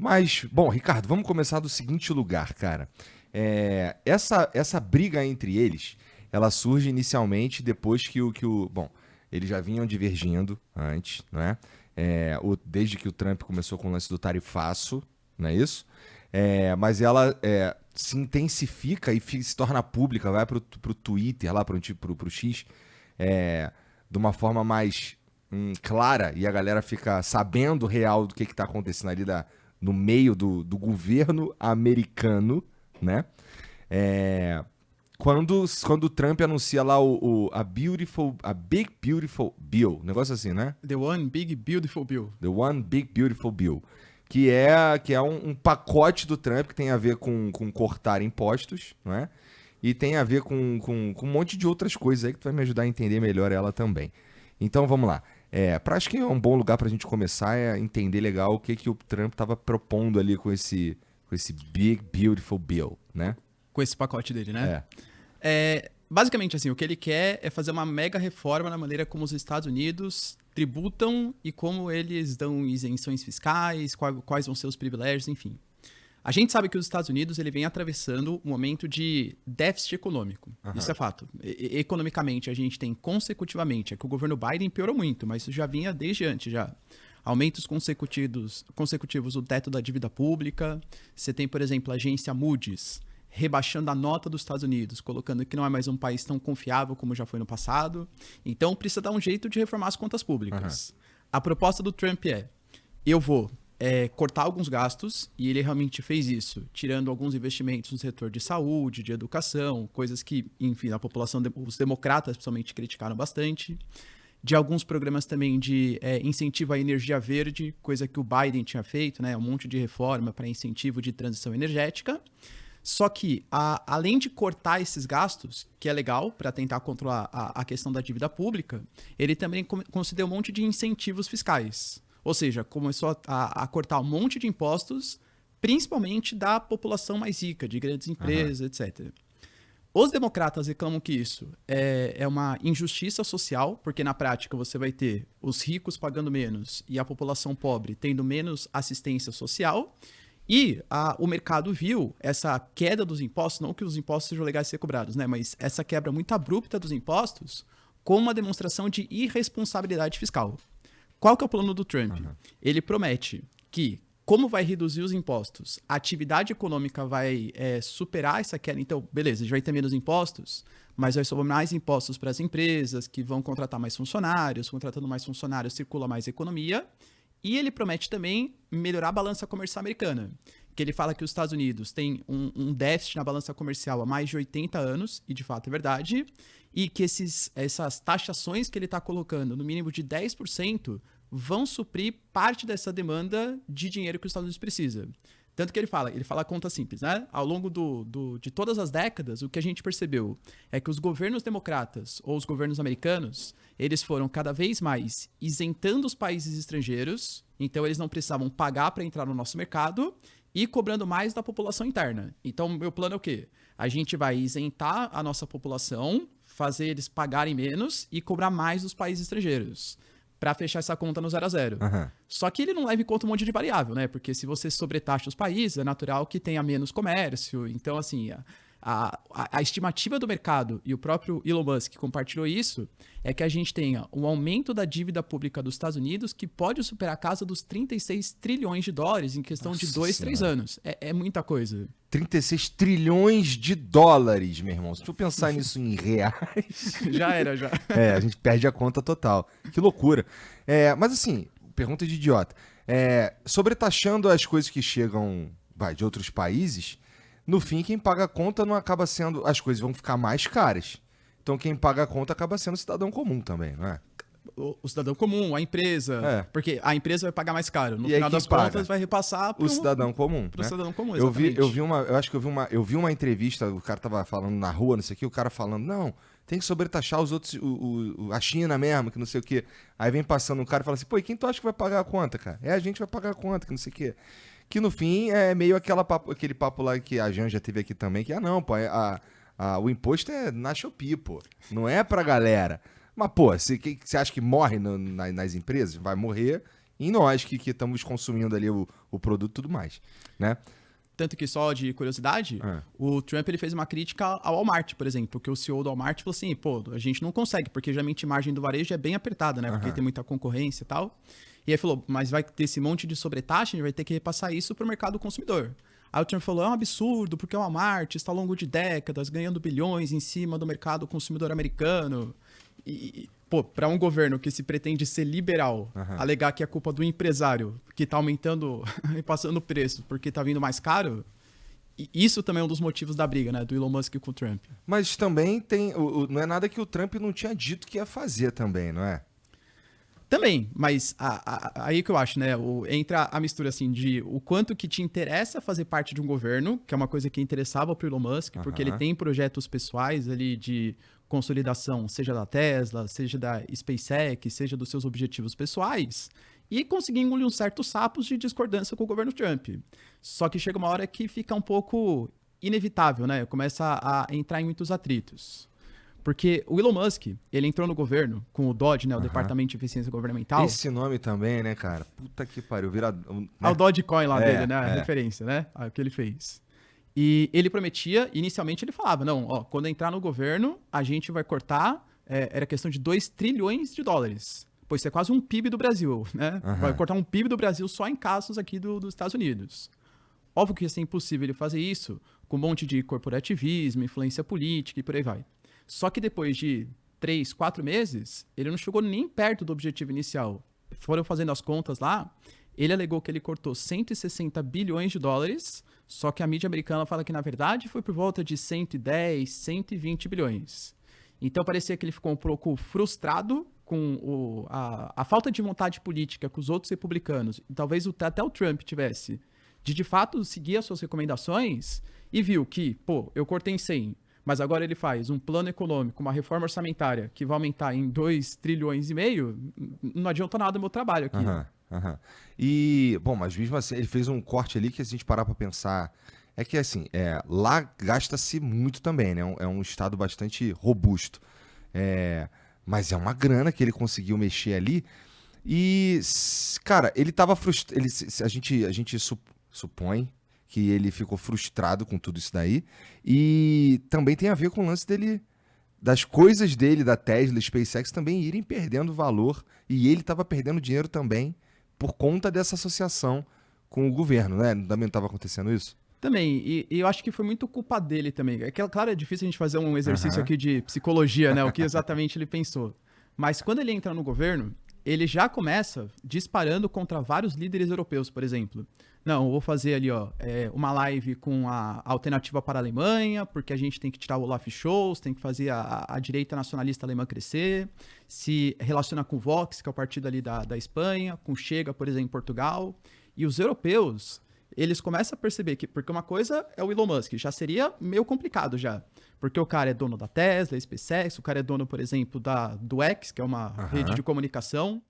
Mas, bom, Ricardo, vamos começar do seguinte lugar, cara. Essa briga entre eles, ela surge inicialmente depois Bom, eles já vinham divergindo antes, não é? Desde que o Trump começou com o lance do tarifaço, não é isso? Mas ela se intensifica e se torna pública, vai pro Twitter, lá pro X, de uma forma mais clara, e a galera fica sabendo real do que tá acontecendo ali no meio do governo americano, né? Quando o Trump anuncia lá a Big Beautiful Bill, um negócio assim, né? The One Big Beautiful Bill. The One Big Beautiful Bill. Que é um pacote do Trump que tem a ver com cortar impostos, não é? E tem a ver com um monte de outras coisas aí que tu vai me ajudar a entender melhor ela também. Então vamos lá. Acho que é um bom lugar pra gente começar a entender legal o que o Trump estava propondo ali com esse Big Beautiful Bill, né? Com esse pacote dele, né? Basicamente, assim, o que ele quer é fazer uma mega reforma na maneira como os Estados Unidos tributam e como eles dão isenções fiscais, quais vão ser os privilégios, enfim. A gente sabe que os Estados Unidos ele vem atravessando um momento de déficit econômico. Uhum. Isso é fato. Economicamente, a gente tem consecutivamente, que o governo Biden piorou muito, mas isso já vinha desde antes já. Aumentos consecutivos do teto da dívida pública. Você tem, por exemplo, a agência Moody's rebaixando a nota dos Estados Unidos, colocando que não é mais um país tão confiável como já foi no passado. Então, precisa dar um jeito de reformar as contas públicas. Uhum. A proposta do Trump eu vou cortar alguns gastos, e ele realmente fez isso, tirando alguns investimentos no setor de saúde, de educação, coisas que, enfim, a população, os democratas, principalmente, criticaram bastante. De alguns programas também de incentivo à energia verde, coisa que o Biden tinha feito, né? Um monte de reforma para incentivo de transição energética. Só que, além de cortar esses gastos, que é legal para tentar controlar a questão da dívida pública, ele também concedeu um monte de incentivos fiscais. Ou seja, começou a cortar um monte de impostos, principalmente da população mais rica, de grandes empresas, etc. Os democratas reclamam que isso é uma injustiça social, porque na prática você vai ter os ricos pagando menos e a população pobre tendo menos assistência social. E o mercado viu essa queda dos impostos, não que os impostos sejam legais de ser cobrados, né? Mas essa quebra muito abrupta dos impostos como uma demonstração de irresponsabilidade fiscal. Qual que é o plano do Trump? Uhum. Ele promete que, como vai reduzir os impostos, a atividade econômica vai superar essa queda. Então, beleza, a gente vai ter menos impostos, mas vai sobrar mais impostos para as empresas que vão contratar mais funcionários, contratando mais funcionários circula mais economia. E ele promete também melhorar a balança comercial americana, que ele fala que os Estados Unidos têm um déficit na balança comercial há mais de 80 anos, e de fato é verdade, e que essas taxações que ele está colocando, no mínimo de 10%, vão suprir parte dessa demanda de dinheiro que os Estados Unidos precisa. Tanto que ele fala a conta simples, né? Ao longo de todas as décadas, o que a gente percebeu é que os governos democratas ou os governos americanos, eles foram cada vez mais isentando os países estrangeiros, então eles não precisavam pagar para entrar no nosso mercado e cobrando mais da população interna. Então, meu plano é o quê? A gente vai isentar a nossa população, fazer eles pagarem menos e cobrar mais dos países estrangeiros, para fechar essa conta no 0 a 0. Uhum. Só que ele não leva em conta um monte de variável, né? Porque se você sobretaxa os países, é natural que tenha menos comércio. Então, assim, a estimativa do mercado, e o próprio Elon Musk compartilhou isso, é que a gente tenha um aumento da dívida pública dos Estados Unidos que pode superar a casa dos 36 trilhões de dólares em questão de 2, 3 anos. É muita coisa. 36 trilhões de dólares, meu irmão. Se tu pensar nisso em reais... Já era, já. A gente perde a conta total. Que loucura. Mas assim, pergunta de idiota. Sobretaxando as coisas que chegam de outros países, no fim, quem paga a conta não acaba sendo... As coisas vão ficar mais caras. Então, quem paga a conta acaba sendo o cidadão comum também, não é? O cidadão comum, a empresa. Porque a empresa vai pagar mais caro. No final das contas, vai repassar o cidadão comum. Pro cidadão comum, exatamente. Eu vi uma entrevista, o cara tava falando na rua, não sei o que, o cara falando, não, tem que sobretaxar os outros, a China mesmo, que não sei o que. Aí vem passando um cara e fala assim, pô, e quem tu acha que vai pagar a conta, cara? A gente vai pagar a conta, que não sei o que. Que no fim é meio aquele papo lá que a Jan já teve aqui também, que não, pô, o imposto é na Shopee, pô, não é pra galera. Mas, pô, você acha que morre nas empresas? Vai morrer em nós que estamos consumindo ali o produto e tudo mais, né? Tanto que, só de curiosidade, o Trump ele fez uma crítica ao Walmart, por exemplo, porque o CEO do Walmart falou assim, pô, a gente não consegue, porque geralmente a margem do varejo é bem apertada, né? Porque tem muita concorrência e tal. E aí falou, mas vai ter esse monte de sobretaxa, a gente vai ter que repassar isso para o mercado consumidor. Aí o Trump falou, é um absurdo, porque o Walmart está ao longo de décadas ganhando bilhões em cima do mercado consumidor americano. E pô, para um governo que se pretende ser liberal, alegar que é culpa do empresário que está aumentando e passando o preço porque está vindo mais caro, isso também é um dos motivos da briga, né, do Elon Musk com o Trump. Mas também tem, não é nada que o Trump não tinha dito que ia fazer também, não é? Também, mas aí que eu acho, né, entra a mistura, assim, de o quanto que te interessa fazer parte de um governo, que é uma coisa que interessava pro Elon Musk, porque ele tem projetos pessoais ali de consolidação, seja da Tesla, seja da SpaceX, seja dos seus objetivos pessoais, e conseguir engolir uns certos sapos de discordância com o governo Trump. Só que chega uma hora que fica um pouco inevitável, né, começa a entrar em muitos atritos. Porque o Elon Musk, ele entrou no governo com o DOGE, né, o Departamento de Eficiência Governamental. Esse nome também, né, cara? Puta que pariu, né? O Dogecoin lá dele, né, a referência, né, o que ele fez. E ele prometia, inicialmente ele falava, não, ó, quando entrar no governo, a gente vai cortar, era questão de 2 trilhões de dólares. Pois isso é quase um PIB do Brasil, né? Vai cortar um PIB do Brasil só em casos aqui dos Estados Unidos. Óbvio que ia ser impossível ele fazer isso com um monte de corporativismo, influência política e por aí vai. Só que depois de 3, 4 meses, ele não chegou nem perto do objetivo inicial. Foram fazendo as contas lá, ele alegou que ele cortou 160 bilhões de dólares, só que a mídia americana fala que, na verdade, foi por volta de 110, 120 bilhões. Então, parecia que ele ficou um pouco frustrado com a falta de vontade política que os outros republicanos, e talvez até o Trump tivesse, de fato seguir as suas recomendações, e viu que, pô, eu cortei em 100, mas agora ele faz um plano econômico, uma reforma orçamentária que vai aumentar em 2 trilhões e meio, não adianta nada o meu trabalho aqui. E, bom, mas mesmo assim, ele fez um corte ali que a gente parar pra pensar, é que assim, lá gasta-se muito também, né? É um estado bastante robusto. Mas é uma grana que ele conseguiu mexer ali. E, cara, ele tava frustrado. A gente supõe que ele ficou frustrado com tudo isso daí. E também tem a ver com o lance dele, das coisas dele, da Tesla, SpaceX, também irem perdendo valor. E ele estava perdendo dinheiro também por conta dessa associação com o governo, né? Também não estava acontecendo isso? Também, e eu acho que foi muito culpa dele também. Claro, é difícil a gente fazer um exercício aqui de psicologia, né? O que exatamente ele pensou. Mas quando ele entra no governo, ele já começa disparando contra vários líderes europeus, por exemplo. Não, eu vou fazer ali, ó, uma live com a Alternativa para a Alemanha, porque a gente tem que tirar o Olaf Scholz, tem que fazer a direita nacionalista alemã crescer, se relaciona com o Vox, que é o partido ali da Espanha, com o Chega, por exemplo, em Portugal. E os europeus, eles começam a perceber que, porque uma coisa é o Elon Musk, já seria meio complicado já, porque o cara é dono da Tesla, SpaceX, o cara é dono, por exemplo, do X, que é uma rede de comunicação.